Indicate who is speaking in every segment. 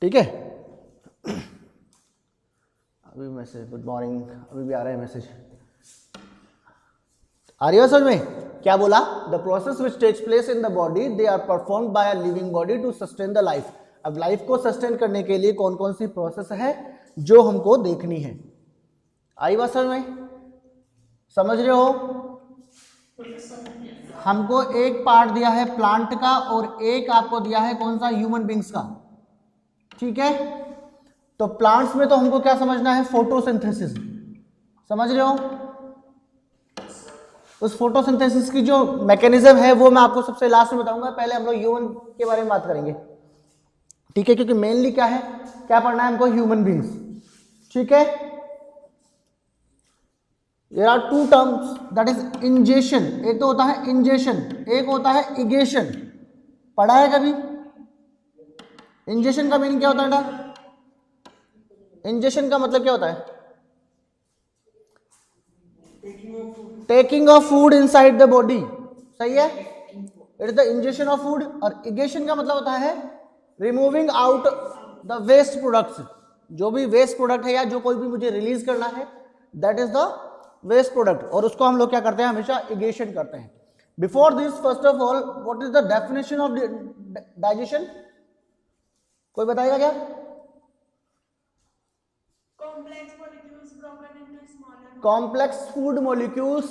Speaker 1: ठीक है, अभी मैसेज गुड मॉर्निंग अभी भी आ रहा है मैसेज, आ रही है समझ में? क्या बोला? The process which takes place in the body they are perform by a living body to sustain the life. अब लाइफ को सस्टेन करने के लिए कौन कौन सी प्रोसेस है जो हमको देखनी है? आई बात समझ में? समझ रहे हो? हमको एक पार्ट दिया है प्लांट का और एक आपको दिया है कौन सा? ह्यूमन बींग्स का। ठीक है, तो प्लांट्स में तो हमको क्या समझना है? फोटोसिंथेसिस। समझ रहे हो? उस फोटोसिंथेसिस की जो मैकेनिज्म है वो मैं आपको सबसे लास्ट में बताऊंगा, पहले हम लोग ह्यूमन के बारे में बात करेंगे। ठीक है, क्योंकि मेनली क्या है, क्या पढ़ना है हमको? Human beings. ठीक है, there are two terms that is ingestion, एक तो होता है इंजेशन, एक होता है इगेशन। पढ़ा है कभी? इंजेशन का मीनिंग क्या होता है बेटा? इंजेशन का मतलब क्या होता है? Taking of food inside the body. सही है, it is the ingestion of food. और इगेशन का मतलब होता है removing out the waste products. जो भी वेस्ट प्रोडक्ट है या जो कोई भी मुझे रिलीज करना है, that is the waste product, और उसको हम लोग क्या करते हैं? हमेशा इगेशन करते हैं। Before this first of all what is the definition of digestion? कोई बताएगा क्या? Complex food molecules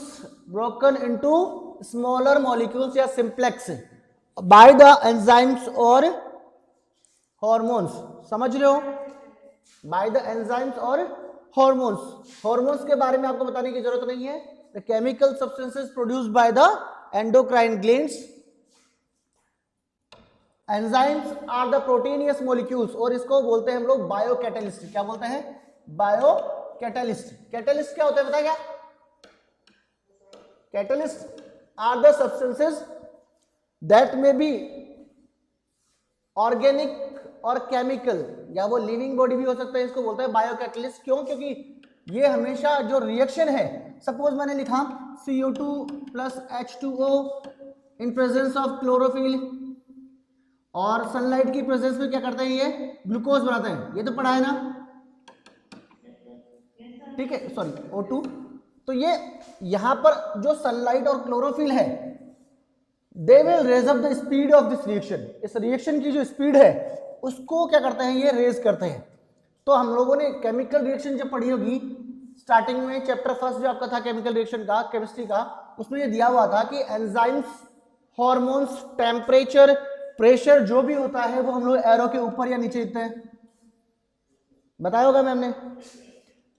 Speaker 1: broken into smaller molecules या सिंप्लेक्स बाय द एंजाइम्स और हॉर्मोन्स। समझ रहे हो? बाय द एंजाइम्स और हॉर्मोन्स। हॉर्मोन्स के बारे में आपको बताने की जरूरत नहीं है। The chemical substances produced by the endocrine glands. Enzymes are the proteinaceous molecules, और इसको बोलते हैं हम लोग बायोकैटलिस्ट। क्या बोलते हैं? बायोकैटलिस्ट। कैटलिस्ट क्या होता है बताया? क्या catalyst are the substances that may be organic और केमिकल, या वो लिविंग बॉडी भी हो सकता है, इसको बोलते हैं बायोकैटलिस्ट। क्यों? क्योंकि ये हमेशा जो रिएक्शन है, सपोज मैंने लिखा CO2 plus H2O in presence of chlorophyll, और सनलाइट की प्रेजेंस में क्या करते हैं? ये ग्लूकोज बनाते हैं। ये तो पढ़ा है ना? ठीक है, सॉरी O2। तो ये यहां पर जो सनलाइट और क्लोरोफिल है, they will raise up the speed of this reaction. इस रिएक्शन की जो स्पीड है उसको क्या करते हैं? ये रेज करते हैं। तो हम लोगों ने केमिकल रिएक्शन जब पढ़ी होगी स्टार्टिंग में, चैप्टर फर्स्ट जो आपका था केमिकल रिएक्शन का, केमिस्ट्री का, उसमें ये दिया हुआ था कि एंजाइम्स, हॉर्मोन्स, टेम्परेचर, प्रेशर जो भी होता है वो हम लोग एरो के ऊपर या नीचे लिखते हैं। बताया होगा मैम ने?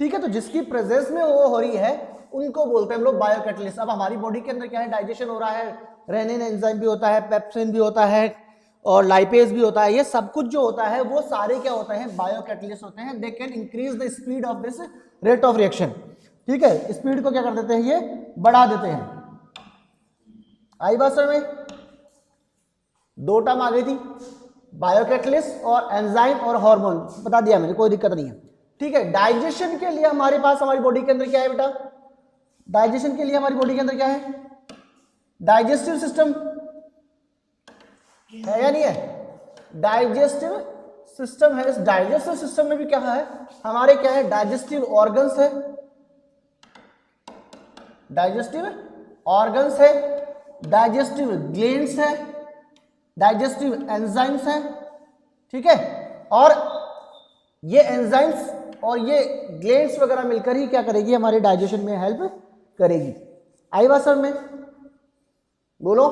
Speaker 1: ठीक है, तो जिसकी प्रेजेंस में वो हो रही है उनको बोलते हैं हम लोग बायोकैटलिस्ट। अब हमारी बॉडी के अंदर क्या है? डाइजेशन हो रहा है, रेनिन एंजाइम भी होता है, पेप्सिन भी होता है, और लाइपेज भी होता है। ये सब कुछ जो होता है वो सारे क्या होते हैं? बायोकैटलिस्ट होते हैं। They can increase the speed of this rate of reaction. ठीक है, स्पीड को क्या कर देते हैं? ये बढ़ा देते हैं। आई बात समझ में? दो टर्म आ गई थी, बायोकैटलिस्ट और एंजाइम और हार्मोन, बता दिया मैंने, कोई दिक्कत नहीं है। ठीक है, डाइजेशन के लिए हमारे पास हमारी बॉडी के अंदर क्या है बेटा? डाइजेशन के लिए हमारी बॉडी के अंदर क्या है? डाइजेस्टिव सिस्टम है या नहीं है? डाइजेस्टिव सिस्टम है। इस डाइजेस्टिव सिस्टम में भी क्या है? हमारे क्या है? डाइजेस्टिव ऑर्गन्स है, डाइजेस्टिव ऑर्गन्स है, डाइजेस्टिव ग्लैंड्स है, डाइजेस्टिव एंजाइम्स हैं। ठीक है, और ये एंजाइम्स और ये ग्लैंड्स वगैरह मिलकर ही क्या करेगी? हमारे डाइजेशन में हेल्प करेगी। आई बात समझ में? बोलो।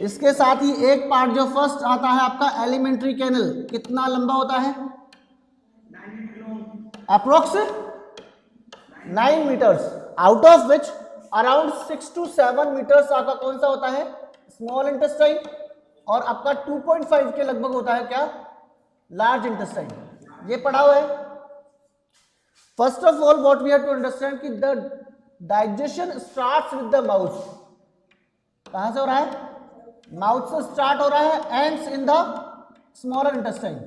Speaker 1: इसके साथ ही एक पार्ट जो फर्स्ट आता है आपका एलिमेंट्री कैनल, कितना लंबा होता है? Approx 9 meters, out of which around 6 to 7 meters आपका कौन सा होता है? स्मॉल इंटेस्टाइन, और आपका 2.5 के लगभग होता है क्या? Large intestine. ये पढ़ा हुआ है। First of all what we have to understand कि the digestion starts with the mouth. कहां से हो रहा है? माउथ से स्टार्ट हो रहा है, ends in the smaller intestine.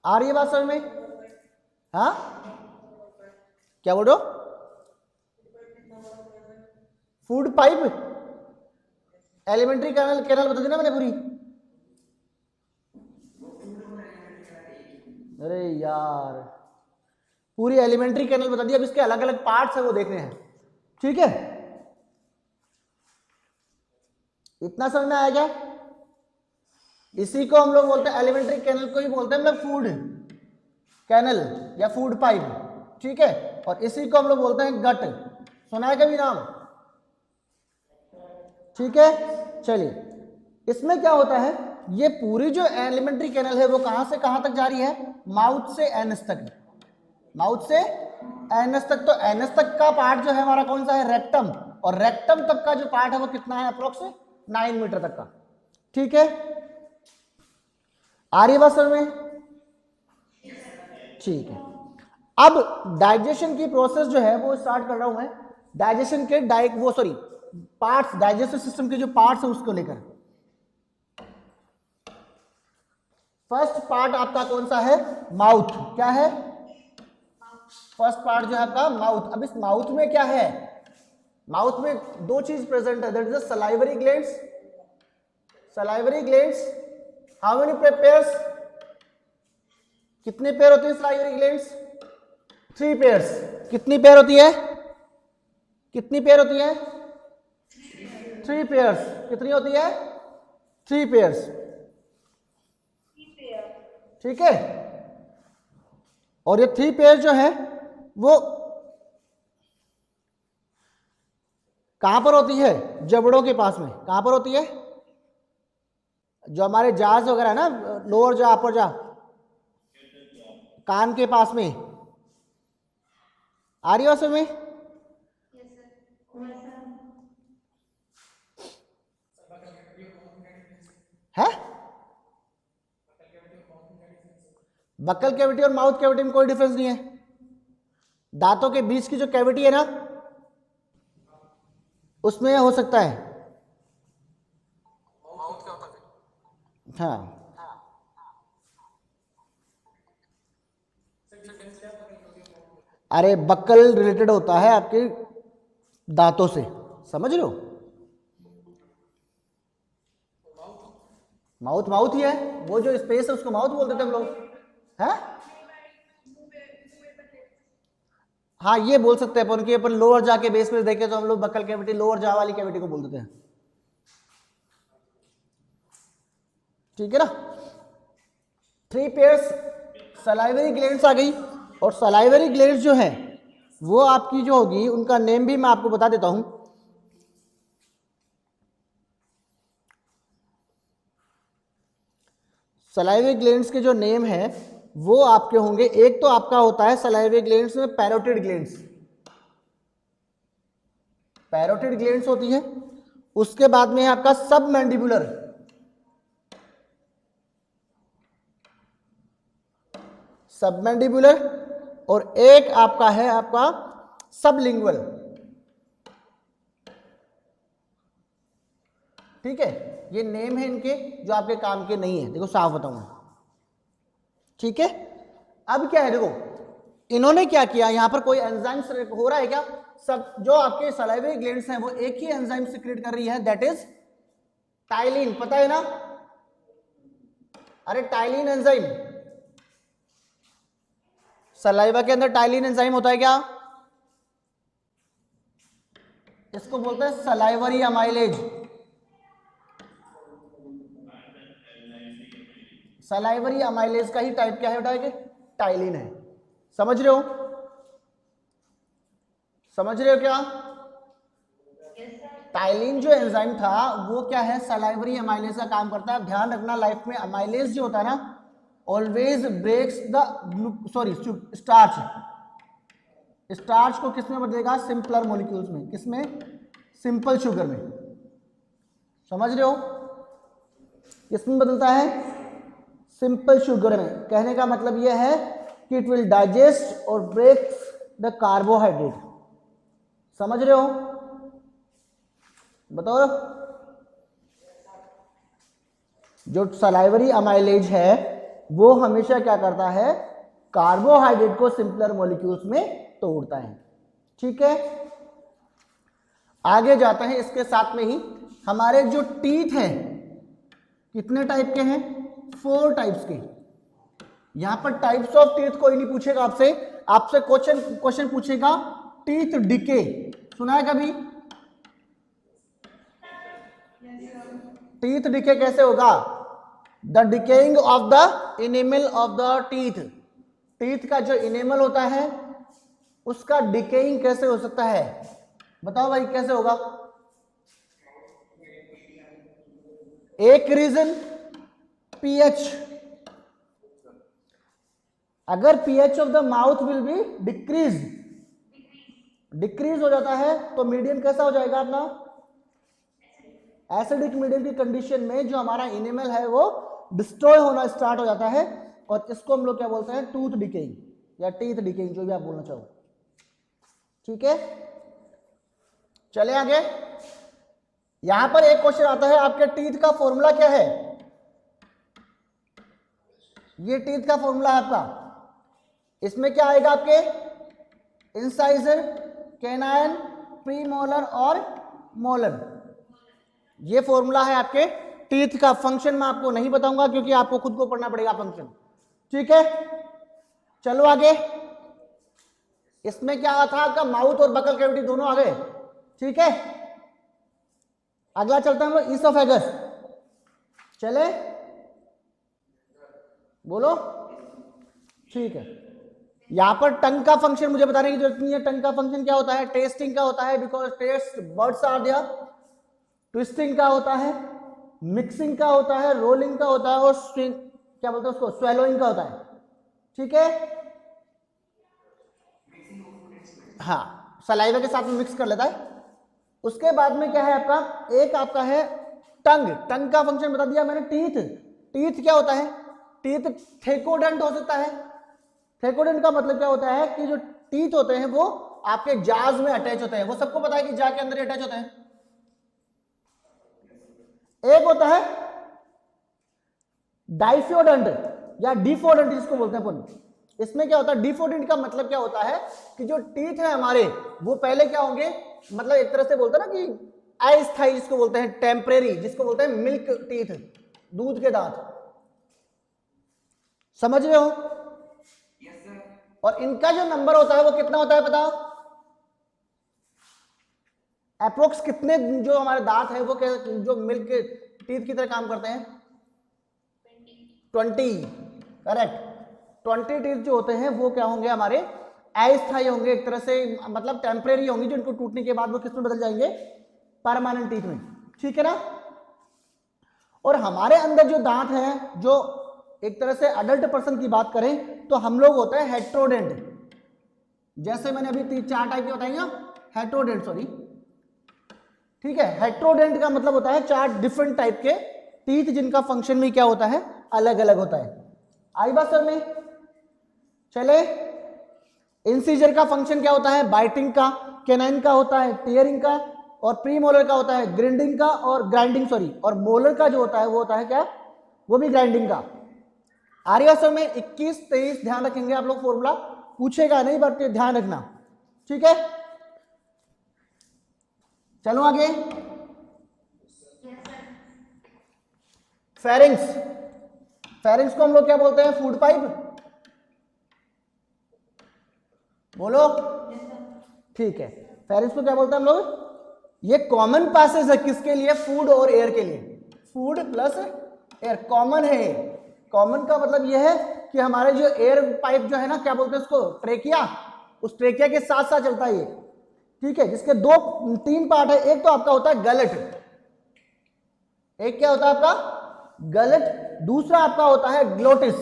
Speaker 1: आ रही है बात समझ में? हाँ, क्या बोल रहे हो? Food pipe, alimentary canal, canal बता दी ना मैंने पूरी। अरे यार, पूरी एलिमेंट्री कैनल बता दी, अब इसके अलग अलग पार्ट्स है वो देखने हैं। ठीक है, इतना समझ में आया क्या? इसी को हम लोग बोलते हैं, एलिमेंट्री कैनल को ही बोलते हैं हम लोग फूड कैनल या फूड पाइप। ठीक है, और इसी को हम लोग बोलते हैं गट। सुना है कभी नाम? ठीक है, चलिए, इसमें क्या होता है, ये पूरी जो एलिमेंट्री कैनल है वो कहां से कहां तक जा रही है? माउथ से एनस तक, माउथ से एनस तक। तो एनस तक का पार्ट जो है हमारा कौन सा है? रेक्टम। और रेक्टम तक का जो पार्ट है वो कितना है? अप्रोक्स 9 मीटर तक का। ठीक है, आ रही बात समझ में? ठीक है, अब डाइजेशन की प्रोसेस जो है वो स्टार्ट कर रहा हूं मैं। डाइजेशन के पार्ट्स, डाइजेस्टिव सिस्टम के जो पार्ट्स है उसको लेकर। फर्स्ट पार्ट आपका कौन सा है? माउथ। क्या है? फर्स्ट पार्ट जो है आपका माउथ। अब इस माउथ में क्या है? माउथ में दो चीज प्रेजेंट है, that is the salivary glands. Salivary glands, how many pairs? कितने पेयर होती है सलाइवरी ग्लैंड्स? 3 पेयर्स। कितनी पेयर होती है? कितनी पेयर होती है? 3 पेयर्स। कितनी होती है? 3 पेयर्स। ठीक है, और ये 3 पेयर जो है वो कहां पर होती है? जबड़ों के पास में। कहां पर होती है? जो हमारे जाज वगैरह है ना, लोअर जा, अपर जा, कान के पास में। आ रही है उसमें? है? बक्कल कैविटी और माउथ कैविटी में कोई डिफरेंस नहीं है। दांतों के बीच की जो कैविटी है ना, उसमें हो सकता है। हाँ, अरे बक्कल रिलेटेड होता है आपके दांतों से, समझ रहे हो? माउथ माउथ ही है, वो जो स्पेस है उसको माउथ बोल देते हम लोग। हैं? हाँ, ये बोल सकते हैं अपन कि अपन लोअर जा के बेस में देखें तो हम लोग बक्कल कैविटी, लोअर जा वाली कैविटी को बोल देते हैं। ठीक है ना? 3 पेयर्स सलाइवरी ग्लैंड्स आ गई। और सलाइवरी ग्लैंड्स जो है वो आपकी जो होगी, उनका नेम भी मैं आपको बता देता हूं। सलाइवरी ग्लैंड्स के जो नेम है वो आपके होंगे, एक तो आपका होता है सलाइवरी ग्लैंड्स में पैरोटिड ग्लैंड्स। पैरोटिड ग्लैंड्स होती है। उसके बाद में है आपका सबमैंडिबुलर। सबमैंडिबुलर, और एक आपका है आपका सबलिंगुअल। ठीक है, ये नेम है इनके जो आपके काम के नहीं है। देखो साफ बताऊंगा। ठीक है, अब क्या है, देखो इन्होंने क्या किया, यहां पर कोई एंजाइम हो रहा है क्या? सब जो आपके सलाइवरी ग्लैंड्स हैं वो एक ही एंजाइम सिक्रेट कर रही है, दैट इज टाइलिन। पता है ना? अरे टाइलिन एंजाइम, सलाइवा के अंदर टाइलिन एंजाइम होता है क्या? इसको बोलते हैं सलाइवरी अमाइलेज। सलाइवरी अमाइलेज का ही टाइप क्या है बेटा? टाइलिन है। समझ रहे हो? समझ रहे हो क्या? टाइलिन जो एंजाइम था वो क्या है? सलाइवरी अमाइलेज का काम करता है। ध्यान रखना, लाइफ में अमाइलेज जो होता है ना, ऑलवेज ब्रेक्स द स्टार्च को किस में बदलेगा? सिंपलर मॉलिक्यूल्स में। किसमें? सिंपल शुगर में। समझ रहे हो? किसमें बदलता है? सिंपल शुगर में। कहने का मतलब यह है कि इट विल डाइजेस्ट और ब्रेक्स द कार्बोहाइड्रेट। समझ रहे हो? बताओ। जो सलाइवरी अमाइलेज है वो हमेशा क्या करता है? कार्बोहाइड्रेट को सिंपलर मॉलिक्यूल्स में तोड़ता है। ठीक है, आगे जाते हैं। इसके साथ में ही हमारे जो टीथ हैं कितने टाइप के हैं? 4 टाइप्स के। यहां पर टाइप्स ऑफ टीथ कोई नहीं पूछेगा आपसे, आपसे क्वेश्चन पूछेगा टीथ डिके, सुना है कभी? टीथ डिके कैसे होगा? The decaying of the enamel of the teeth, teeth का जो इनेमल होता है उसका डिकेइंग कैसे हो सकता है? बताओ भाई कैसे होगा? एक रीजन पीएच, अगर pH of the mouth will be decrease हो जाता है तो मीडियम कैसा हो जाएगा अपना? एसिडिक मीडियम की कंडीशन में जो हमारा इनेमल है वो डिस्ट्रॉय होना स्टार्ट हो जाता है, और इसको हम लोग क्या बोलते हैं? टूथ डिकेइंग या टीथ डिकेइंग, जो भी आप बोलना चाहो। ठीक है, चले आगे। यहां पर एक क्वेश्चन आता है, आपके टीथ का फॉर्मूला क्या है? ये टीथ का फॉर्मूला है आपका, इसमें क्या आएगा आपके? इंसाइजर, कैनाइन, प्रीमोलर और मोलर, ये फॉर्मूला है आपके टीथ का। फंक्शन मैं आपको नहीं बताऊंगा क्योंकि आपको खुद को पढ़ना पड़ेगा फंक्शन। ठीक है, चलो आगे। इसमें क्या था आपका? माउथ और बकल कैविटी दोनों आ गए। ठीक है, अगला चलता है हम लोग ईसोफेगस। चले, बोलो। ठीक है, यहां पर टंग का फंक्शन मुझे बताने की जरूरत नहीं है। टंग का फंक्शन क्या होता है? टेस्टिंग का होता है, because taste buds are there. Twisting का होता है, मिक्सिंग का होता है, रोलिंग का होता है, और क्या बोलते हैं उसको? स्वेलोइंग का होता है। ठीक है, हाँ, सलाइवा के साथ में मिक्स कर लेता है। उसके बाद में क्या है आपका? एक आपका है टंग। टंग का फंक्शन बता दिया मैंने। टीथ क्या होता है? टीथ थेकोडेंट हो सकता है। थेकोडेंट का मतलब क्या होता है कि जो टीथ होते हैं वो आपके जाज में अटैच होते हैं। वो सबको पता है कि जा के अंदर अटैच होते हैं। एक होता है डाइफोडेंट या डिफोडेंट जिसको बोलते हैं अपन। इसमें क्या होता है? डिफोडेंट का मतलब क्या होता है कि जो टीथ है हमारे वो पहले क्या होंगे, मतलब एक तरह से बोलते हैं ना कि अस्थायी, जिसको बोलते हैं टेम्परेरी, जिसको बोलते हैं मिल्क टीथ, दूध के दांत। समझ रहे हो?
Speaker 2: Yes sir.
Speaker 1: और इनका जो नंबर होता है वो कितना होता है बताओ? अप्रोक्स कितने जो हमारे दांत है वो जो मिल्क टीथ की तरह काम करते हैं? 20। करेक्ट। 20 टीथ जो होते हैं वो क्या होंगे? हमारे अस्थायी होंगे, एक तरह से मतलब टेम्परेरी होंगी, जो इनको टूटने के बाद वो किस में बदल जाएंगे? परमानेंट टीथ में। ठीक है ना? और हमारे अंदर जो दांत है, जो एक तरह से अडल्ट पर्सन की बात करें तो हम लोग होते हैं हेट्रोडेंट। जैसे मैंने अभी 4 टाइप के बताई ना, हेट्रोडेंट, सॉरी। ठीक है, हेट्रोडेंट का मतलब होता है 4 डिफरेंट टाइप के टीथ जिनका फंक्शन भी क्या होता है? अलग अलग होता है। आई बात सर में? चले, इंसीजर का फंक्शन क्या होता है? बाइटिंग का। कैनाइन का होता है टीयरिंग का, और प्रीमोलर का होता है ग्राइंडिंग का, और ग्राइंडिंग सॉरी, और मोलर का जो होता है वो होता है क्या? वो भी ग्राइंडिंग का। आर्या सर में 21, 23 ध्यान रखेंगे आप लोग, फॉर्मूला पूछेगा नहीं बट ध्यान रखना। ठीक है, चलो आगे। फेरिंग्स। फेरिंग्स को हम लोग क्या बोलते हैं? Food pipe. बोलो। ठीक है, फेरिंग्स को क्या बोलते हैं हम लोग? ये कॉमन पैसेज है किसके लिए? फूड और एयर के लिए। फूड प्लस एयर कॉमन है। कॉमन का मतलब ये है कि हमारे जो एयर पाइप जो है ना, क्या बोलते हैं उसको? ट्रेकिया। उस ट्रेकिया के साथ साथ चलता है ये। ठीक है, जिसके 3 पार्ट है। एक तो आपका होता है गलट, एक क्या होता है आपका? गलट। दूसरा आपका होता है ग्लोटिस,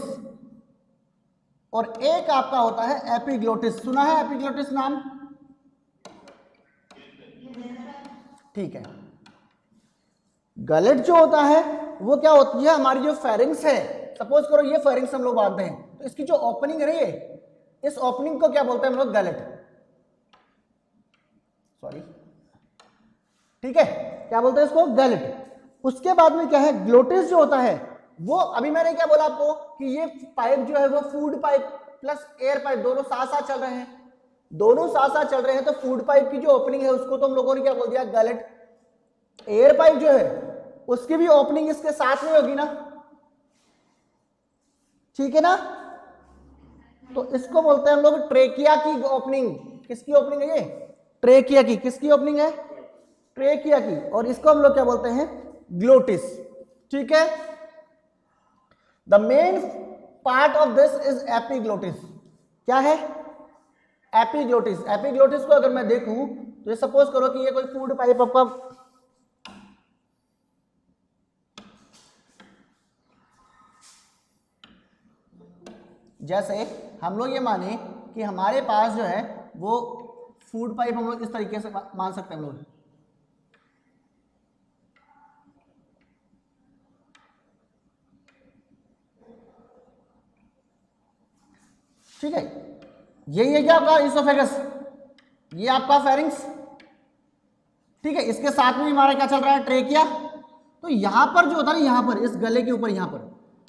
Speaker 1: और एक आपका होता है एपिग्लोटिस। सुना है एपिग्लोटिस नाम? ठीक है, गलट जो होता है वो क्या होती है? हमारी जो फेरिंग्स है, सपोज करो ये फेरिंग्स हम लोग बांधते हैं, तो इसकी जो ओपनिंग है ना, ये इस ओपनिंग को क्या बोलते हैं हम लोग? गलट। सॉरी, ठीक है, क्या बोलते हैं इसको? गलट। उसके बाद में क्या है? ग्लोटिस जो होता है वो, अभी मैंने क्या बोला आपको कि ये पाइप जो है वो food pipe plus air pipe दोनों साथ साथ चल रहे हैं। दोनों साथ साथ चल रहे हैं, तो फूड पाइप की जो ओपनिंग है उसको तो हम लोगों ने क्या बोल दिया? गलट। एयर पाइप जो है उसकी भी ओपनिंग इसके साथ में होगी ना, ठीक है ना? तो इसको बोलते हैं हम लोग ट्रेकिया की ओपनिंग। किसकी ओपनिंग है ये? ट्रेकिया की। किसकी ओपनिंग है? ट्रेकिया की। और इसको हम लोग क्या बोलते हैं? ग्लोटिस। ठीक है। The main part of this is epiglottis. क्या है? एपिग्लोटिस। एपिग्लोटिस को अगर मैं देखूं तो ये सपोज करो कि ये कोई फूड पाइप आपका, जैसे हम लोग ये माने कि हमारे पास जो है वो फूड पाइप हम लोग इस तरीके से मान सकते हैं हम लोग। ठीक है, यही है क्या आपका इसोफेगस, ये आपका फेरिंग्स। ठीक है, इसके साथ में हमारा क्या चल रहा है? ट्रेकिया। तो यहां पर जो होता है ना, यहां पर इस गले के ऊपर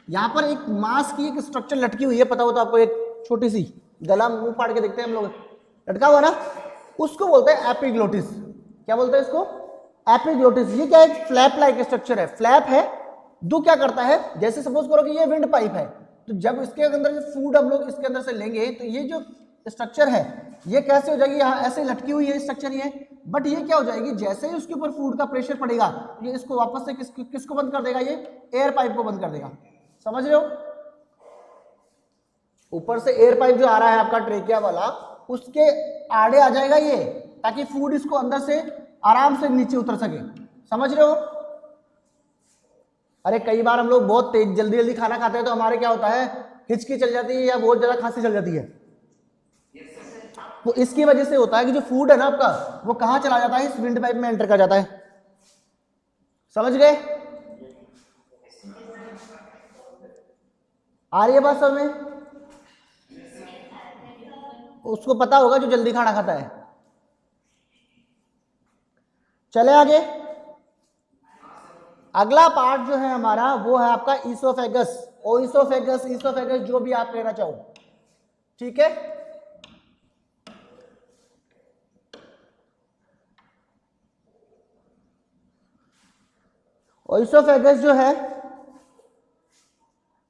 Speaker 1: यहां पर एक मांस की एक स्ट्रक्चर लटकी हुई है, पता हो तो आपको, एक छोटी सी, गला मुंह फाड़ के देखते हैं हम लोग, लटका हुआ ना, उसको बोलते हैं एपिग्लोटिस। क्या बोलते हैं इसको? एपिग्लोटिस। ये क्या है? फ्लैप लाइक स्ट्रक्चर है, फ्लैप है। दो क्या करता है, जैसे सपोज करो कि ये विंड पाइप है, तो जब इसके अंदर फूड हम लोग इसके अंदर से लेंगे तो ये जो स्ट्रक्चर है ये कैसे हो जाएगी? यहाँ ऐसे लटकी हुई है स्ट्रक्चर ये, बट ये क्या हो जाएगी, जैसे ही उसके ऊपर फूड का प्रेशर पड़ेगा ये इसको वापस से किसको बंद कर देगा? ये एयर पाइप को बंद कर देगा। समझ रहे हो? ऊपर से एयर पाइप जो आ रहा है आपका ट्रेकिया वाला, उसके आड़े आ जाएगा ये, ताकि फूड इसको अंदर से आराम से नीचे उतर सके। समझ रहे हो? अरे कई बार हम लोग बहुत तेज जल्दी जल्दी खाना खाते हैं तो हमारे क्या होता है, हिचकी चल जाती है या बहुत ज्यादा खांसी चल जाती है। वो इसकी वजह से होता है कि जो फूड है ना आपका वो कहां चला जाता है? इस विंड पाइप में एंटर कर जाता है। समझ गए? आ रही है बात समझ में? उसको पता होगा जो जल्दी खाना खाता है। चले आगे। अगला पार्ट जो है हमारा वो है आपका ईसोफेगस, ओइसोफेगस, ईसोफेगस, जो भी आप लेना चाहो। ठीक है। ओइसोफेगस जो है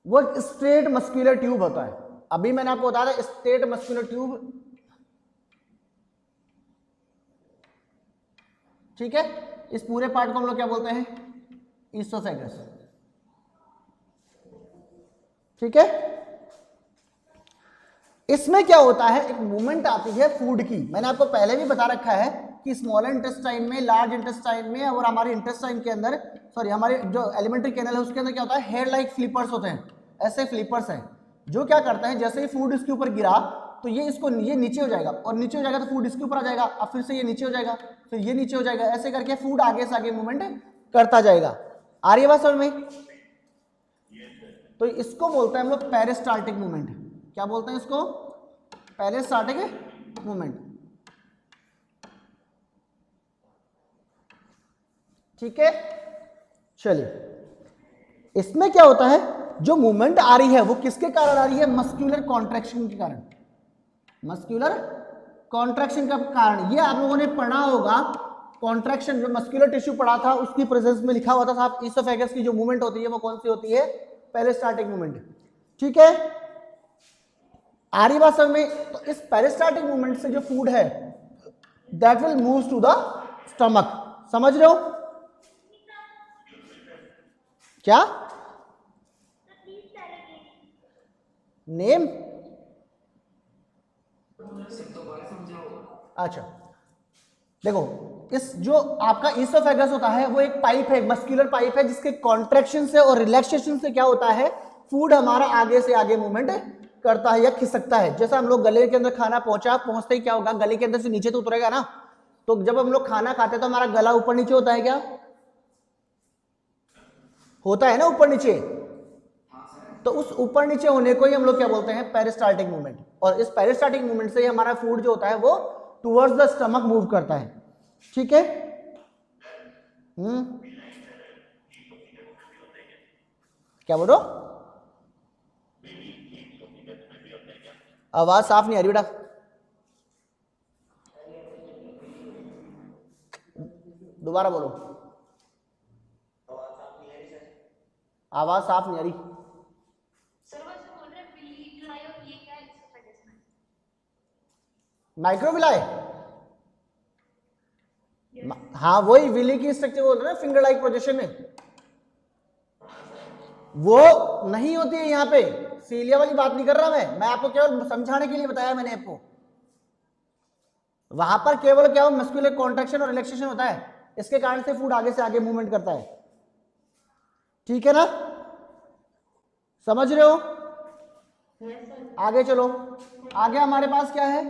Speaker 1: वो एक स्ट्रेट मस्कुलर ट्यूब होता है। अभी मैंने आपको बताया था स्ट्रेट मस्कुलर ट्यूब। ठीक है, इस पूरे पार्ट को हम लोग क्या बोलते हैं? ईसोफेगस। ठीक है, इसमें क्या होता है, एक मूवमेंट आती है फूड की। मैंने आपको पहले भी बता रखा है कि स्मॉल इंटेस्टाइन में, लार्ज इंटेस्टाइन में और हमारे इंटेस्टाइन के अंदर, सॉरी हमारे जो एलिमेंट्री कैनल है उसके अंदर क्या होता है? हेयर लाइक फ्लिपर्स होते हैं। ऐसे फ्लिपर्स हैं जो क्या करते हैं, जैसे ही फूड इसके ऊपर गिरा तो ये इसको, ये नीचे हो जाएगा और नीचे हो जाएगा तो फूड इसके ऊपर आ जाएगा, अब फिर से ये नीचे हो जाएगा, फिर ये नीचे हो जाएगा, ऐसे करके फूड आगे से आगे मूवमेंट करता जाएगा। आ रही है बात समझ में? तो इसको बोलते हैं हम लोग पेरिस्टाल्टिक मूवमेंट। क्या बोलते हैं इसको? Peristaltic movement. ठीक है, चलिए इसमें क्या होता है, जो मूवमेंट आ रही है वो किसके कारण आ रही है? मस्कुलर कॉन्ट्रैक्शन के कारण। मस्कुलर कॉन्ट्रैक्शन का कारण, ये आप लोगों ने पढ़ा होगा, कॉन्ट्रैक्शन जो मस्कुलर टिश्यू पढ़ा था उसकी प्रेजेंस में लिखा हुआ था साहब, ईसोफेगस की जो मूवमेंट होती है वो कौन सी होती है? Peristaltic movement. ठीक है, आ रही बात समझ में? तो इस पेरिस्टाल्टिक मूवमेंट से जो फूड है that will move to the stomach. समझ रहे हो? क्या नेम? अच्छा देखो, इस जो आपका ईसोफेगस होता है वो एक पाइप है, मस्कुलर पाइप है, जिसके कॉन्ट्रैक्शन से और रिलैक्सेशन से क्या होता है, फूड हमारा आगे से आगे मूवमेंट करता है या खिसकता है। जैसा हम लोग गले के अंदर खाना पहुंचते ही क्या होगा, गले के अंदर से नीचे तो उतरेगा ना, तो जब हम लोग खाना खाते हैं तो हमारा गला ऊपर नीचे होता है, क्या होता है ना? ऊपर नीचे। तो उस ऊपर नीचे होने को ही हम लोग क्या बोलते हैं? Peristaltic movement. और इस पेरिस्टाल्टिक मूवमेंट से ही हमारा फूड जो होता है वो टुवर्ड्स द स्टमक मूव करता है। ठीक है, क्या बोलो? आवाज साफ नहीं आ रही बेटा, दोबारा बोलो। आवाज साफ नहीं आ रही। माइक्रोविलाई, हाँ वही विली की स्ट्रक्चर बोल रहे हैं फिंगर लाइक प्रोजेक्शन में, वो नहीं होती है यहाँ पे, सीलिया वाली बात नहीं कर रहा मैं आपको केवल समझाने के लिए बताया मैंने आपको। वहां पर केवल क्या हो, मस्कुलर कॉन्ट्रैक्शन और रिलैक्सेशन होता है, इसके कारण से फूड आगे से आगे मूवमेंट करता है, ठीक है ना, समझ रहे हो। आगे चलो, आगे हमारे पास क्या है,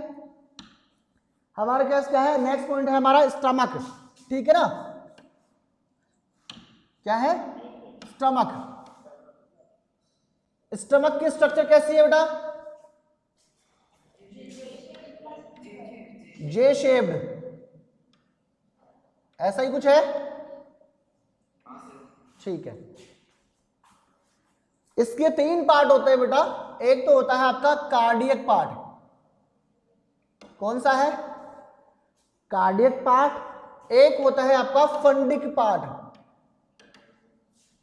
Speaker 1: हमारे पास क्या है, नेक्स्ट पॉइंट है हमारा स्टमक, ठीक है ना, क्या है, स्टमक। स्टमक की स्ट्रक्चर कैसी है बेटा, जे शेप्ड, ऐसा ही कुछ है, ठीक है। इसके 3 पार्ट होते हैं बेटा, एक तो होता है आपका कार्डियक पार्ट, कौन सा है, कार्डियक पार्ट, एक होता है आपका फंडिक पार्ट,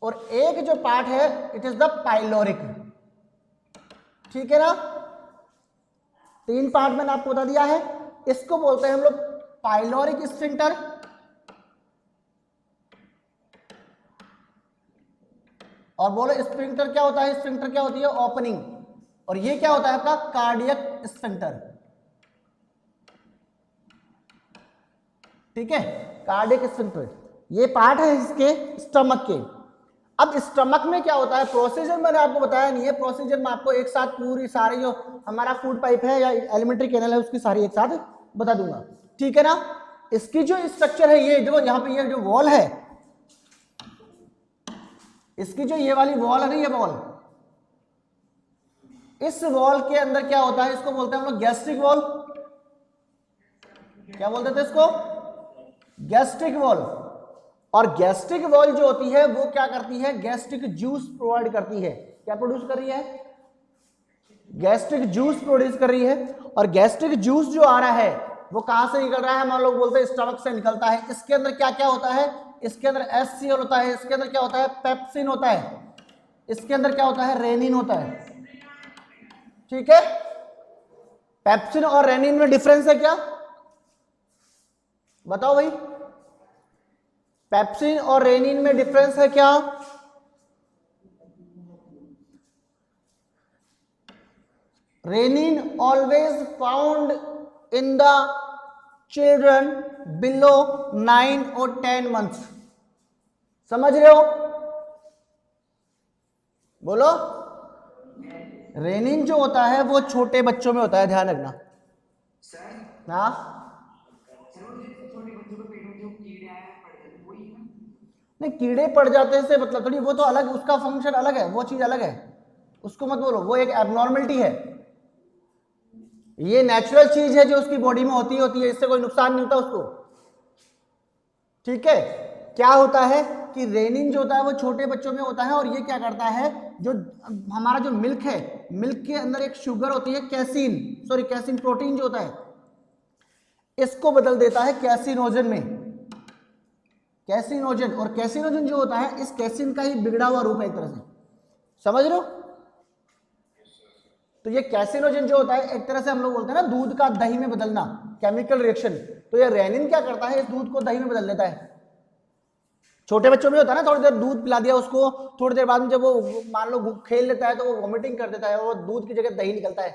Speaker 1: और एक जो पार्ट है इट इज द पाइलोरिक, ठीक है ना। 3 पार्ट मैंने आपको बता दिया है, इसको बोलते हैं हम लोग पाइलोरिक स्फिंक्टर, और बोलो स्फिंक्टर क्या होता है, स्फिंक्टर क्या होती है, ओपनिंग, और ये क्या होता है आपका कार्डियक स्फिंक्टर, ठीक है, कार्डियक स्फिंक्टर, ये पार्ट है इसके स्टमक के। अब स्टमक में क्या होता है, प्रोसीजर मैंने आपको बताया नहीं है, प्रोसीजर में आपको एक साथ पूरी सारी जो हमारा फूड पाइप है या एलिमेंट्री कैनल है उसकी सारी एक साथ बता दूंगा, ठीक है ना। इसकी जो स्ट्रक्चर है, ये देखो यहाँ पे ये जो वॉल है, इसकी जो ये वाली वॉल है ना, ये वॉल, इस वॉल के अंदर क्या होता है, इसको बोलते हैं हम लोग गैस्ट्रिक वॉल, क्या बोलते थे इसको, गैस्ट्रिक वॉल। और गैस्ट्रिक वॉल जो होती है वो क्या करती है, गैस्ट्रिक जूस प्रोवाइड करती है, क्या प्रोड्यूस कर रही है, गैस्ट्रिक जूस प्रोड्यूस कर रही है। और गैस्ट्रिक जूस जो आ रहा है वो कहां से निकल रहा है, हम लोग बोलते हैं स्टमक से निकलता है। इसके अंदर क्या क्या होता है, इसके अंदर HCl होता है, इसके अंदर क्या होता है, पेप्सिन होता है, इसके अंदर क्या होता है, रेनिन होता है, ठीक है। पेप्सिन और रेनिन में डिफरेंस है क्या, बताओ भाई, पेप्सिन और रेनिन में डिफरेंस है क्या, rennin always found in the children below 9 और 10 मंथ्स, समझ रहे हो, बोलो। रेनिन जो होता है वो छोटे बच्चों में होता है, ध्यान रखना,
Speaker 2: सर
Speaker 1: हाँ
Speaker 2: छोटे बच्चों के पेट में जो कीड़े आए पड़ जाते वही है ना,
Speaker 1: नहीं, कीड़े पड़ जाते से मतलब थोड़ी, वो तो अलग, उसका फंक्शन अलग है, वो चीज अलग है, उसको मत बोलो, वो एक एबनॉर्मलिटी है, ये नेचुरल चीज है जो उसकी बॉडी में होती है, इससे कोई नुकसान नहीं होता उसको, ठीक है। क्या होता है कि रेनिन जो होता है वो छोटे बच्चों में होता है, और ये क्या करता है, जो हमारा जो मिल्क है, मिल्क के अंदर एक शुगर होती है कैसीन, सॉरी कैसीन प्रोटीन जो होता है, इसको बदल देता है कैसिनोजन में, कैसिनोजन। और कैसिनोजन जो होता है, इस कैसिन का ही बिगड़ा हुआ रूप है एक तरह से, समझ रहे हो। तो ये कैसिनोजन जो होता है एक तरह से हम लोग बोलते हैं ना दूध का दही में बदलना, केमिकल रिएक्शन, तो ये रेनिन क्या करता है, इस दूध को दही में बदल देता है। छोटे बच्चों में होता है ना, थोड़ी देर दूध पिला दिया उसको, थोड़ी देर बाद में जब वो मान लो खेल लेता है तो वो वॉमिटिंग कर देता है, और दूध की जगह दही निकलता है,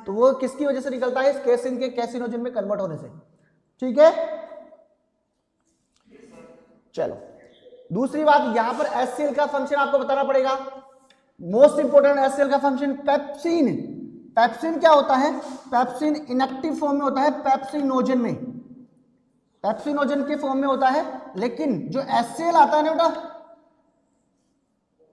Speaker 1: तो वो किसकी वजह से निकलता है, इस कैसिन के कैसिनोजन में कन्वर्ट होने से, ठीक है। चलो दूसरी बात, यहां पर HCl का फंक्शन आपको बताना पड़ेगा, मोस्ट इंपोर्टेंट HCl का फंक्शन, पेप्सिन। पेप्सिन क्या होता है, पेप्सिन इनएक्टिव फॉर्म में होता है, पेप्सिनोजन में, पेप्सिनोजन के फॉर्म में होता है, लेकिन जो HCl आता है ना बेटा,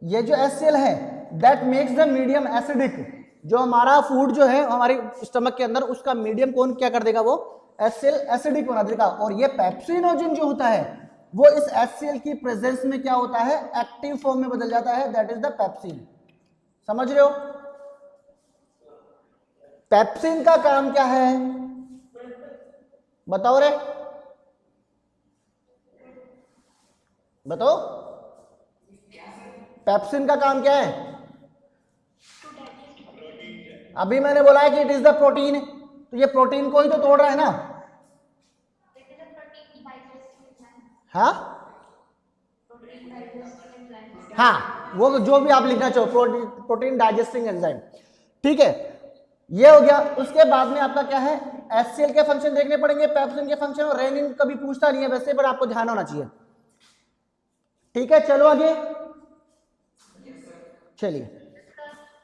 Speaker 1: ये जो HCl है that makes the medium acidic, जो हमारा फूड जो है हमारे स्टमक के अंदर, उसका मीडियम कौन क्या कर देगा, वो HCl एसिडिक बना देगा। और ये पेप्सिनोजन जो होता है वो इस HCl की प्रेजेंस में क्या होता है, एक्टिव फॉर्म में बदल जाता है, दैट इज द पेप्सिन, समझ रहे हो। पेप्सिन का काम क्या है, बताओ रे, बताओ, पेप्सिन का काम क्या है, अभी मैंने बोला है कि इट इज द प्रोटीन, तो ये प्रोटीन को ही तो तोड़ रहा है ना। हाँ हाँ, वो जो भी आप लिखना चाहो, प्रोटीन डाइजेस्टिंग एंजाइम, ठीक है, ये हो गया। उसके बाद में आपका क्या है, HCl के फंक्शन देखने पड़ेंगे, पेप्सिन के फंक्शन, और रेनिन कभी पूछता नहीं है वैसे, पर आपको ध्यान होना चाहिए, ठीक है। चलो आगे चलिए,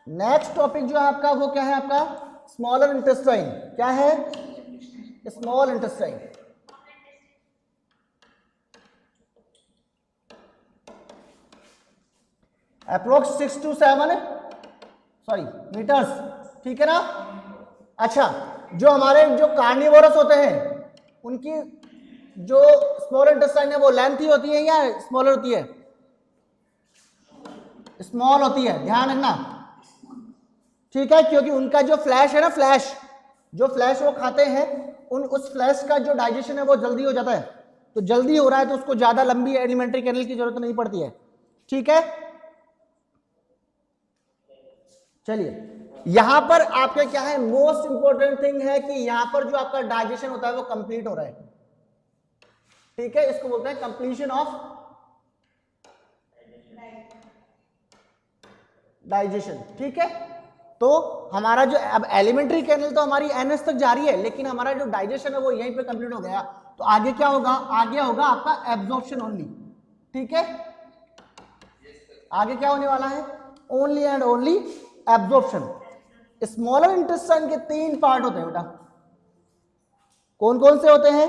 Speaker 1: नेक्स्ट टॉपिक जो है आपका वो क्या है, आपका स्मॉलर इंटेस्टाइन। क्या है, small intestine. Approx 6 to 7 meters, ठीक है ना। अच्छा, जो हमारे जो कार्निवोरस होते हैं उनकी जो स्मॉल इंटेस्टाइन है वो लेंथी होती है या स्मॉलर होती है, स्मॉल होती है, ध्यान रखना, ठीक है, क्योंकि उनका जो फ्लैश है ना, जो फ्लैश वो खाते हैं, उस फ्लैश का जो डाइजेशन है वो जल्दी हो जाता है, तो जल्दी हो रहा है तो उसको ज्यादा लंबी एलिमेंट्री कैनल की जरूरत नहीं पड़ती है, ठीक है। चलिए, यहां पर आपके क्या है, मोस्ट इंपॉर्टेंट थिंग है कि यहां पर जो आपका डाइजेशन होता है वो कंप्लीट हो रहा है, ठीक है, इसको बोलते हैं कंप्लीशन ऑफ डाइजेशन, ठीक है। तो हमारा जो अब एलिमेंट्री कैनल तो हमारी NS तक जा रही है, लेकिन हमारा जो डाइजेशन है वो यहीं पे कंप्लीट हो गया, तो आगे क्या होगा, आगे होगा आपका एब्जॉर्प्शन ओनली, ठीक है। आगे क्या होने वाला है, only and only absorption. Smaller intestine के 3 पार्ट होते हैं बेटा, कौन कौन से होते हैं,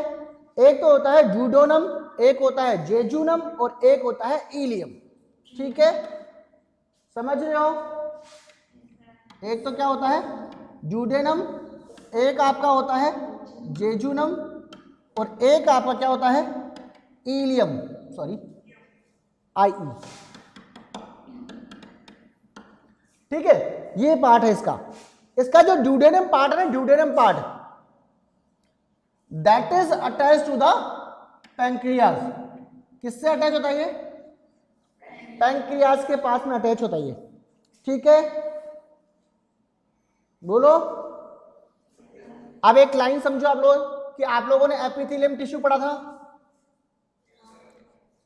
Speaker 1: एक तो होता है ड्यूडेनम, एक होता है जेजुनम, और एक होता है इलियम, ठीक है, समझ रहे हो। एक तो क्या होता है ड्यूडेनम, एक आपका होता है जेजुनम, और एक आपका क्या होता है इलियम, IE, ठीक है, ये पार्ट है इसका जो ड्यूडेनम पार्ट है ना, duodenum part that is attach to the pancreas. किससे अटैच होता है ये, पैंक्रियाज के पास में अटैच होता है ये, ठीक है, बोलो। अब एक लाइन समझो आप लोग कि आप लोगों ने एपिथेलियम टिश्यू पढ़ा था,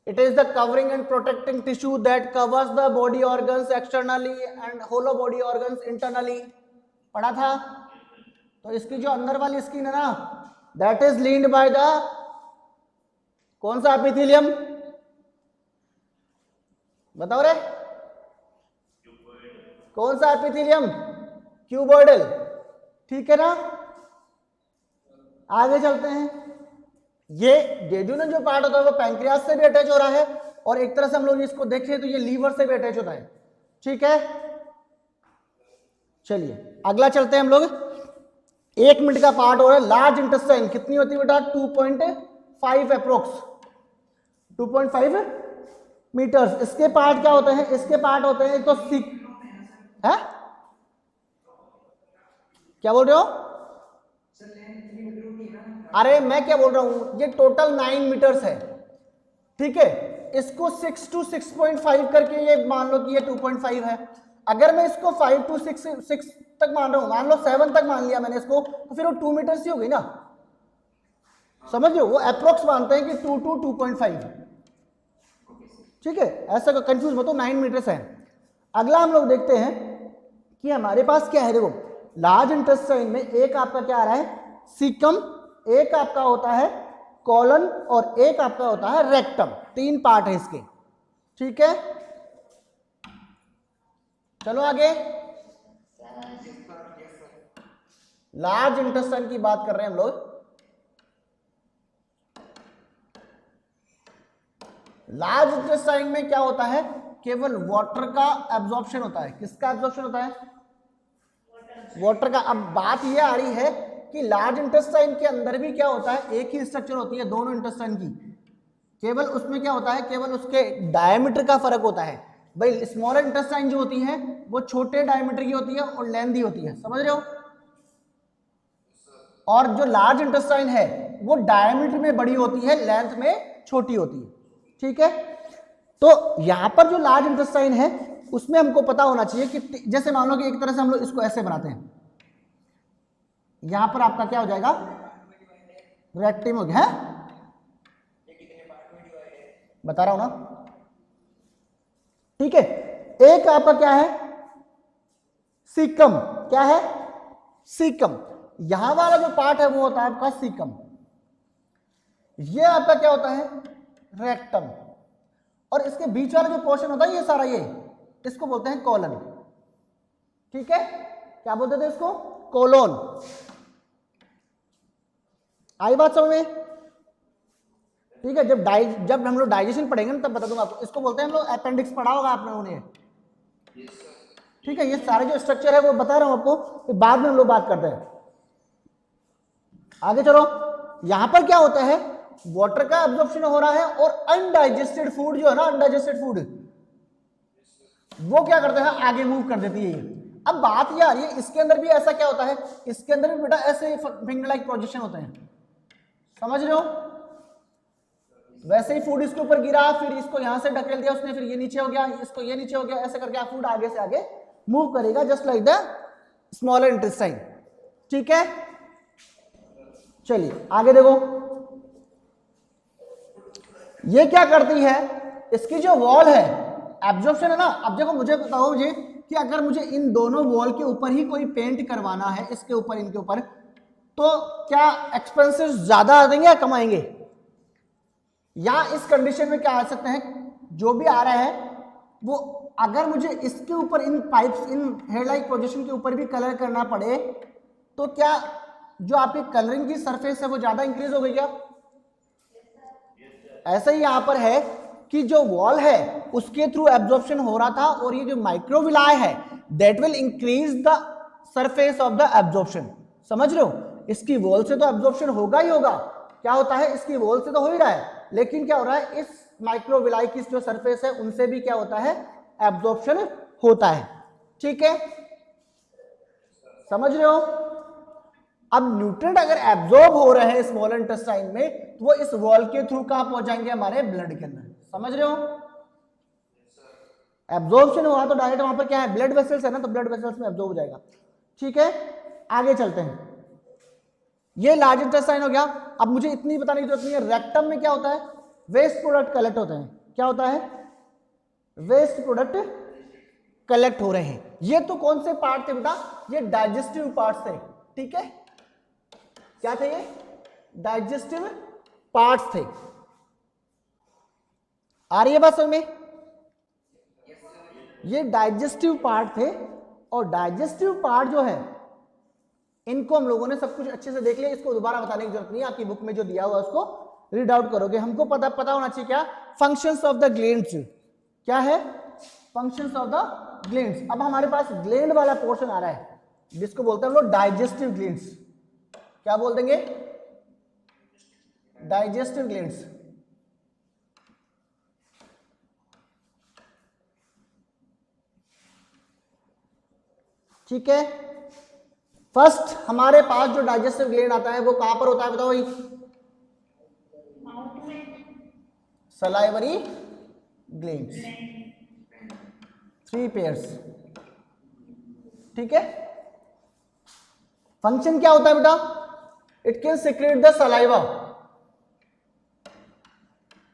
Speaker 1: it is the covering and protecting tissue that covers the body organs externally and hollow body organs internally, पढ़ा था। तो इसकी जो अंदर वाली स्किन है ना, that is leaned by the कौन सा एपिथेलियम, बताओ रे, कौन सा एपिथेलियम, क्यूबॉइडल, ठीक है ना। आगे चलते हैं, ये जेजुनम जो पार्ट होता है वो पैंक्रियाज से भी अटैच हो रहा है, और एक तरह से हम लोग इसको देखें तो ये लीवर से भी अटैच होता है, ठीक है। चलिए अगला चलते हैं हम लोग, 1 मिनट का पार्ट हो रहा है लार्ज इंटेस्टाइन, कितनी होती है बेटा, 2.5 अप्रोक्स 2.5 मीटर्स। इसके पार्ट क्या होते हैं, इसके पार्ट होते हैं तो है, क्या बोल रहे हो, अरे मैं क्या बोल रहा हूं, ये टोटल 9 मीटर्स है, ठीक है, इसको 6 to 6.5 करके ये मान लो कि ये 2.5 है। अगर मैं इसको 5 to 6 तक मान रहा हूं, मान लो 7 तक मान लिया मैंने इसको, तो फिर वो 2 मीटर्स ही हो गई ना, समझ लो, वो अप्रोक्स मानते हैं कि 2 to 2.5, ठीक है, ऐसा कंफ्यूज मत हो, 9 मीटर्स है। अगला हम लोग देखते हैं कि हमारे पास क्या है, देखो लार्ज इंटेस्टाइन में एक आपका क्या आ रहा है, सीकम, एक आपका होता है कॉलन, और एक आपका होता है रेक्टम, 3 पार्ट है इसके, ठीक है। चलो आगे, लार्ज इंटेस्टाइन की बात कर रहे हैं हम लोग। लार्ज इंटेस्टाइन में क्या होता है, केवल वाटर का एब्जॉर्प्शन होता है। किसका एब्जॉर्प्शन होता है, वाटर का। अब बात ये आ रही है कि लार्ज इंटेस्टाइन के अंदर भी क्या होता है, एक ही स्ट्रक्चर होती है दोनों इंटेस्टाइन की, केवल उसमें क्या होता है, केवल उसके डायमीटर का फर्क होता है। भाई स्मॉलर इंटेस्टाइन जो होती है वो छोटे डायमीटर की होती है और लेंथी होती है, समझ रहे हो, और जो लार्ज इंटेस्टाइन है वो डायमीटर में बड़ी होती है, लेंथ में छोटी होती है, ठीक है। तो यहां पर जो लार्ज इंटेस्टाइन है उसमें हमको पता होना चाहिए कि जैसे मान लो कि एक तरह से हम लोग इसको ऐसे बनाते हैं, यहां पर आपका क्या हो जाएगा, रेक्टम हो गया है, बता रहा हूं ना, ठीक है। एक आपका क्या है, सीकम, क्या है, सीकम। यहां वाला जो पार्ट है वो होता है आपका सीकम, ये आपका क्या होता है, रेक्टम, और इसके बीच वाला जो पोर्शन होता है ये सारा, ये इसको बोलते हैं कॉलन, ठीक है। क्या बोलते थे इसको, कोलोन। आई बात समझ में, ठीक है। जब हम लोग डाइजेशन पढ़ेंगे ना तब बता दूंगा आपको, इसको बोलते हैं हम लोग अपेंडिक्स, पढ़ा होगा आप लोगों ने, ठीक है। ये सारे जो स्ट्रक्चर है वो बता रहा हूं आपको, फिर बाद में हम लोग बात करते हैं। आगे चलो, यहां पर क्या होता है, वाटर का एब्जॉर्प्शन हो रहा है और अनडाइजेस्टेड फूड जो है ना, अनडाइजेस्टेड फूड वो क्या करते हैं, आगे मूव कर देती है ये। अब बात ये आ रही है, इसके अंदर भी ऐसा क्या होता है, इसके अंदर भी बेटा ऐसे फिंगर लाइक प्रोजेक्शन होते हैं, समझ रहे हो। वैसे ही फूड इसके ऊपर गिरा, फिर इसको यहां से ढकेल दिया उसने, फिर ये नीचे हो गया, इसको ये नीचे हो गया, ऐसे करके आप फूड आगे से आगे मूव करेगा, just like the smaller intestine, ठीक है। चलिए आगे देखो, ये क्या करती है, इसकी जो वॉल है, एब्जॉर्प्शन है ना। अब देखो मुझे बताओ मुझे कि अगर मुझे इन दोनों वॉल के ऊपर ही कोई पेंट करवाना है, इसके ऊपर इनके ऊपर, तो क्या एक्सपेंसेस ज्यादा आ जाएंगे या कम आएंगे, या इस कंडीशन में क्या आ सकते हैं, जो भी आ रहा है वो, अगर मुझे इसके ऊपर इन पाइप्स, इन हेयर लाइक प्रोजेक्शन के ऊपर भी कलर करना पड़े, तो क्या जो आपकी कलरिंग की सरफेस है वो ज्यादा इंक्रीज हो गई क्या। ऐसा ही यहां पर है कि जो वॉल है उसके थ्रू एब्जॉर्प्शन हो रहा था, और ये जो माइक्रोविलाई है that will increase the surface of the absorption, समझ रहे हो। इसकी वॉल से तो एब्जॉर्प्शन होगा ही होगा, क्या होता है, इसकी वॉल से तो हो ही रहा है, लेकिन क्या हो रहा है, इस माइक्रोविलाई की जो सरफेस है उनसे भी क्या होता है, एब्जॉर्प्शन होता है, ठीक है, समझ रहे हो। अब न्यूट्रिएंट अगर एब्जॉर्ब हो रहे हैं स्मॉल इंटेस्टाइन में, तो वो इस वॉल के थ्रू कहां पहुंच जाएंगे, हमारे ब्लड के अंदर, समझ रहे हो। एब्जॉर्प्शन हुआ तो डायरेक्ट वहां पर क्या है, ब्लड वेसल्स है ना, तो ब्लड वेसल्स में एब्जॉर्ब हो जाएगा, ठीक है। आगे चलते हैं, ये लार्ज इंटेस्टाइन हो गया। अब मुझे इतनी बताने की जरूरत नहीं है, रेक्टम में क्या होता है, वेस्ट प्रोडक्ट कलेक्ट होते हैं, क्या होता है, वेस्ट प्रोडक्ट कलेक्ट हो रहे हैं। ये तो कौन से पार्ट थे बेटा, ये डाइजेस्टिव पार्ट्स थे, ठीक है, क्या थे ये, डाइजेस्टिव पार्ट्स थे। आ रही है बात समझ में, ये डाइजेस्टिव पार्ट थे, और डाइजेस्टिव पार्ट जो है इनको हम लोगों ने सब कुछ अच्छे से देख लिया, इसको दोबारा बताने की जरूरत नहीं है, आपकी बुक में जो दिया हुआ है उसको रीड आउट करोगे। हमको पता होना चाहिए क्या, फंक्शंस ऑफ द ग्लैंड्स, क्या है, फंक्शंस ऑफ द ग्लैंड्स। अब हमारे पास ग्लैंड वाला पोर्शन आ रहा है जिसको बोलते हैं हम लोग डाइजेस्टिव ग्लैंड्स, क्या बोल देंगे, डाइजेस्टिव ग्लैंड्स, ठीक है। फर्स्ट हमारे पास जो डाइजेस्टिव ग्लैंड आता है वो कहां पर होता है बताओ भाई, सलाइवरी ग्लैंड्स, 3 पेयर्स, ठीक है। फंक्शन क्या होता है बेटा, it can secrete the saliva,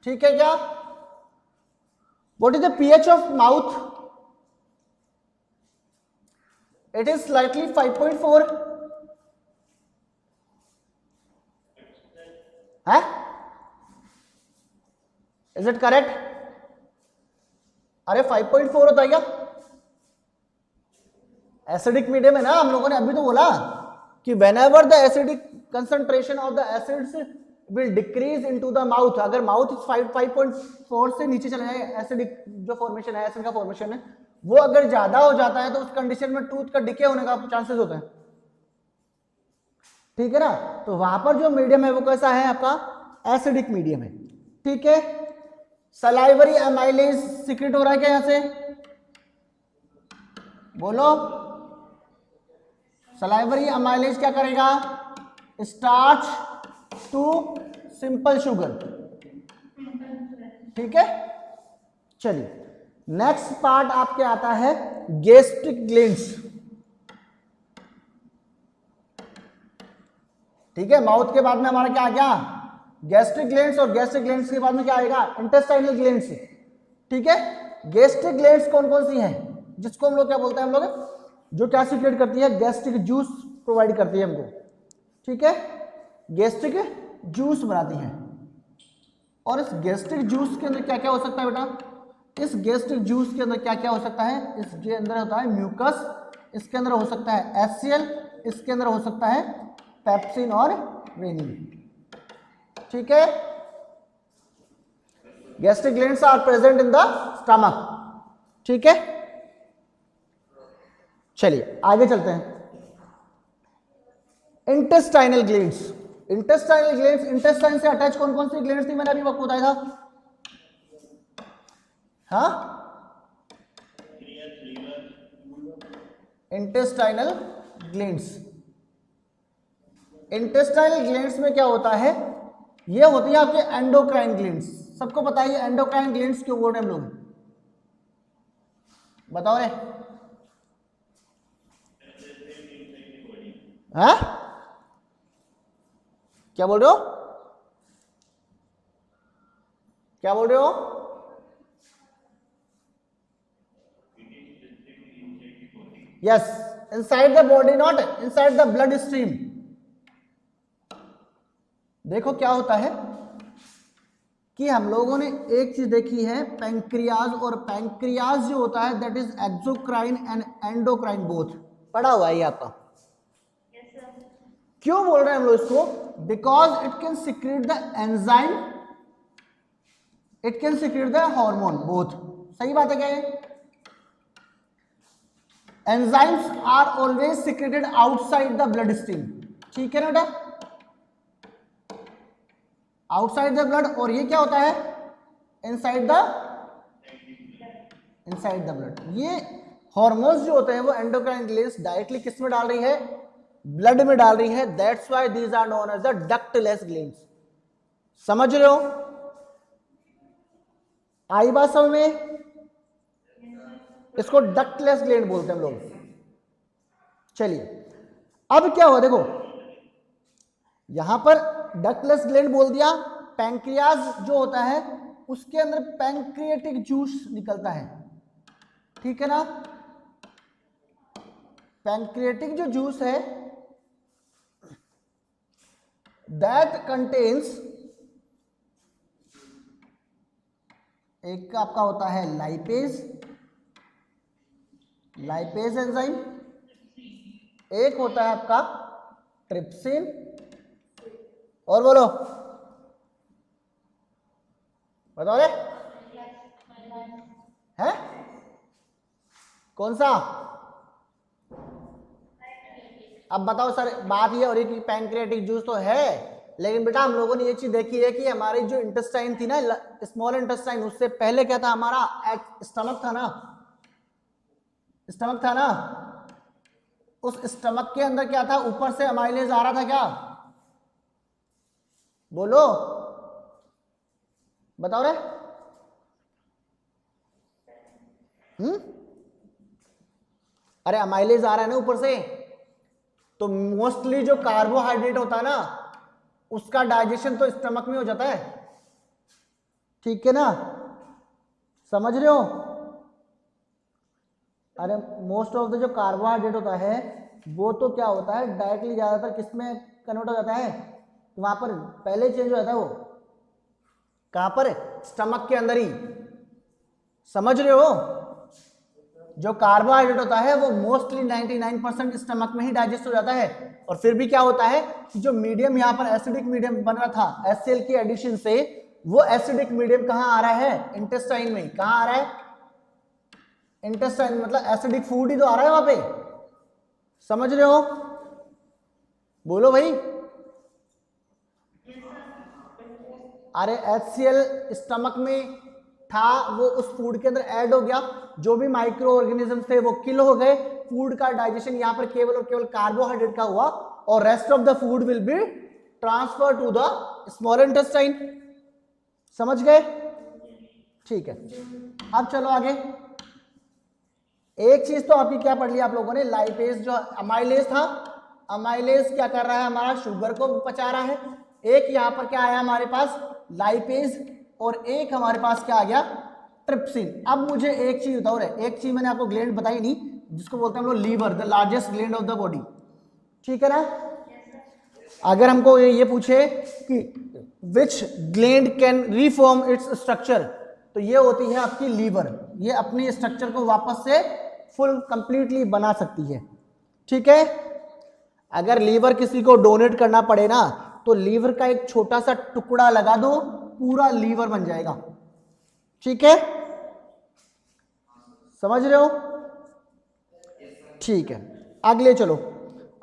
Speaker 1: ठीक है क्या। What is the pH of mouth, it is slightly 5.4 है, is it correct, अरे 5.4 होता है क्या, एसिडिक मीडियम है ना, हम लोगों ने अभी तो बोला कि whenever the acidic concentration of the acids will decrease into the mouth, अगर माउथ 5.4 से नीचे चला जाए, एसिडिक जो फॉर्मेशन है, एसिड का फॉर्मेशन है वो अगर ज्यादा हो जाता है तो उस कंडीशन में टूथ का डिके होने का चांसेस होते हैं, ठीक है ना। तो वहां पर जो मीडियम है वो कैसा है आपका, एसिडिक मीडियम है, ठीक है। सलाइवरी एमाइलेज सीक्रेट हो रहा है क्या यहां से, बोलो, सलाइवरी एमाइलेज क्या करेगा, स्टार्च टू सिंपल शुगर, ठीक है। चलिए नेक्स्ट पार्ट आपके आता है गैस्ट्रिक ग्लैंड्स, ठीक है, माउथ के बाद में हमारा क्या आ गया, गैस्ट्रिक ग्लैंड्स, और गैस्ट्रिक ग्लैंड्स के बाद में क्या आएगा, इंटेस्टाइनल ग्लैंड्स। ठीक है, गैस्ट्रिक ग्लैंड्स कौन कौन सी हैं, जिसको हम लोग क्या बोलते हैं, हम लोग जो क्या सीक्रेट करती है, गैस्ट्रिक जूस प्रोवाइड करती है हमको। ठीक है, गैस्ट्रिक जूस बनाती है। और इस गैस्ट्रिक जूस के अंदर क्या क्या हो सकता है बेटा, इस गैस्ट्रिक जूस के अंदर क्या क्या हो सकता है, इसके अंदर होता है म्यूकस, इसके अंदर हो सकता है HCl, इसके अंदर हो सकता है पेप्सिन और रेनिन। ठीक है, gastric glands are present in the stomach. ठीक है, चलिए आगे चलते हैं। Intestinal glands, intestinal glands, intestine से अटैच कौन कौन सी ग्लैंड्स थी, मैंने अभी आपको बताया था। हाँ, इंटेस्टाइनल ग्लैंड्स, इंटेस्टाइनल ग्लैंड्स में क्या होता है, ये होती है आपके एंडोक्राइन ग्लैंड्स। सबको पता है एंडोक्राइन ग्लैंड्स क्यों बोल रहे हैं हम लोग, बताओ रे। हाँ, क्या बोल रहे हो, क्या बोल रहे हो, yes, inside the body, not inside the blood stream. देखो क्या होता है कि हम लोगों ने एक चीज देखी है, पैंक्रियाज, और पैंक्रियाज जो होता है that is exocrine and endocrine both, पढ़ा हुआ है ये आपका। क्यों बोल रहे हैं हम लोग इसको, because it can secrete the enzyme, it can secrete the hormone both. सही बात है क्या ये, enzymes are always secreted outside the blood stream. ठीक है ना बेटा, आउटसाइड द ब्लड, और ये क्या होता है, इनसाइड द ब्लड। ये हॉर्मोन्स जो होते हैं वो एंडोक्राइन ग्लैंड्स डायरेक्टली किस में डाल रही है, ब्लड में डाल रही है। That's why these are known as the ductless glands. समझ रहे हो, आई बात समझ में, इसको डक्टलेस ग्लैंड बोलते हैं हम लोग। चलिए अब क्या हुआ, देखो यहां पर डक्टलेस ग्लैंड बोल दिया, पैंक्रियाज जो होता है उसके अंदर पैंक्रियाटिक जूस निकलता है। ठीक है ना, पैंक्रियाटिक जो जूस है दैट कंटेन्स, एक आपका होता है लाइपेज, लाइपेज एंजाइम, एक होता है आपका ट्रिप्सिन, और बोलो बताओ रे, है कौन सा, अब बताओ सर, बात ये हो रही कि पैंक्रियाटिक जूस तो है, लेकिन बेटा हम लोगों ने ये चीज देखी है कि हमारी जो इंटेस्टाइन थी ना, स्मॉल इंटेस्टाइन, उससे पहले क्या था हमारा, स्टमक था ना, स्टमक था ना, उस स्टमक के अंदर क्या था, ऊपर से अमाइलेज आ रहा था क्या, बोलो बताओ रे। अरे अमाइलेज आ रहा है ना ऊपर से, तो मोस्टली जो कार्बोहाइड्रेट होता है ना उसका डाइजेशन तो स्टमक में हो जाता है। ठीक है ना, समझ रहे हो, अरे मोस्ट ऑफ द जो कार्बोहाइड्रेट होता है वो तो क्या होता है डायरेक्टली ज्यादातर किस में कन्वर्ट हो जाता है, तो वहां पर पहले चेंज हो जाता है, वो कहां पर, स्टमक के अंदर ही। समझ रहे हो, जो कार्बोहाइड्रेट होता है वो मोस्टली 99% स्टमक में ही डाइजेस्ट हो जाता है, और फिर भी क्या होता है कि जो मीडियम यहाँ पर एसिडिक मीडियम बन रहा था HCl की एडिशन से, वो एसिडिक मीडियम कहाँ आ रहा है, इंटेस्टाइन में। कहाँ आ रहा है, इंटेस्टाइन, मतलब एसिडिक फूड ही तो आ रहा है वहां पे। समझ रहे हो, बोलो भाई। अरे HCl स्टमक में था, वो उस फूड के अंदर ऐड हो गया, जो भी माइक्रो ऑर्गेनिजम्स थे वो किल हो गए, फूड का डाइजेशन यहाँ पर केवल और केवल कार्बोहाइड्रेट का हुआ, और rest of the food will be transfer to the small intestine. समझ गए, ठीक है। अब चलो आगे, एक चीज तो आपकी क्या पढ़ लिया आप लोगों ने, लाइपेज जो अमाइलेज था, अमाइलेज क्या कर रहा है, हमारा शुगर को पचा रहा है। एक यहाँ पर क्या आया हमारे पास, लाइपेज, और एक हमारे पास क्या आ गया, ट्रिप्सिन। अब मुझे एक चीज बताओ, एक चीज मैंने आपको ग्लैंड बताई नहीं, जिसको बोलते हैं हम लोग liver, the largest gland of the body, ठीक है ना। अगर हमको ये पूछे कि which gland can reform its structure, तो ये होती है आपकी लीवर। ये अपनी स्ट्रक्चर को वापस से फुल कंप्लीटली बना सकती है, ठीक है। अगर लीवर किसी को डोनेट करना पड़े ना, तो लीवर का एक छोटा सा टुकड़ा लगा दो, पूरा लीवर बन जाएगा, ठीक है, समझ रहे हो, ठीक है। अगले चलो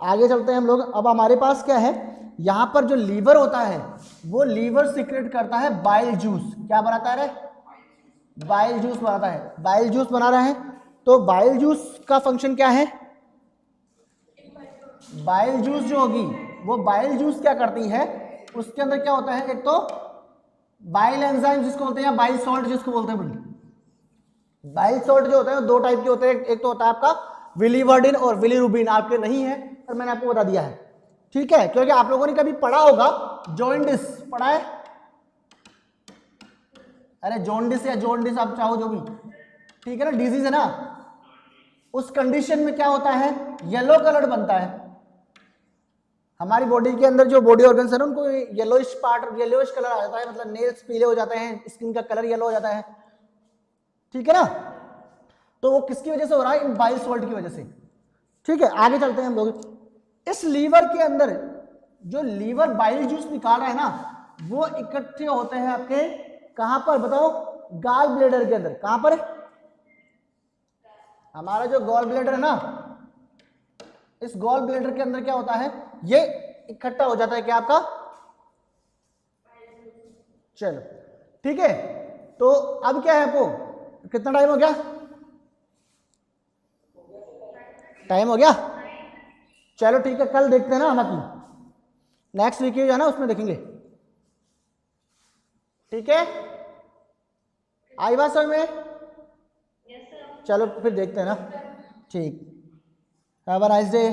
Speaker 1: आगे चलते हैं हम लोग। अब हमारे पास क्या है, यहां पर जो लीवर होता है वो लीवर सीक्रेट करता है बाइल जूस। क्या बनाता है, बाइल जूस बनाता है, बाइल जूस बना रहा है। तो बाइल जूस का फंक्शन क्या है, बाइल जूस जो होगी वो बाइल जूस क्या करती है, उसके अंदर क्या होता है, एक तो बाइल एंजाइम जिसको बोलते हैं, या बाइल सॉल्ट जिसको बोलते हैं। बाइल सॉल्ट जो होता है दो टाइप के होते हैं, एक तो होता है आपका विलीवर्डिन और विलीरुबिन, आपके नहीं है पर मैंने आपको बता दिया है, ठीक है, क्योंकि आप लोगों ने कभी पढ़ा होगा जॉन्डिस, पढ़ा है, अरे जॉन्डिस या जॉन्डिस आप चाहो जो भी, ठीक है ना, डिजीज है ना। उस कंडीशन में क्या होता है, येलो कलर बनता है। हमारी बॉडी के अंदर जो बॉडी ऑर्गन्स है ना, उनको येलोइश पार्ट, येलोइश कलर आ जाता है, मतलब नेल्स पीले हो जाते हैं, स्किन का कलर येलो हो जाता है, ठीक है ना। तो वो किसकी वजह से हो रहा है, इन बाइल सॉल्ट की वजह से, ठीक है। आगे चलते हैं हम लोग। इस लीवर के अंदर जो लीवर बाइल जूस निकाल रहा है ना, वो इकट्ठे होते हैं आपके कहां पर बताओ, गॉल ब्लैडर के अंदर। कहां पर, हमारा जो गॉल ब्लैडर है ना, इस गॉल ब्लैडर के अंदर क्या होता है, ये इकट्ठा हो जाता है क्या आपका, चलो ठीक है। तो अब क्या है, आपको कितना टाइम हो गया, टाइम हो गया, चलो ठीक है, कल देखते हैं ना, बाकी नेक्स्ट वीक जो है ना उसमें देखेंगे, ठीक है। आई बात समझ में, चलो फिर देखते हैं ना, ठीक, हैव अ नाइस डे।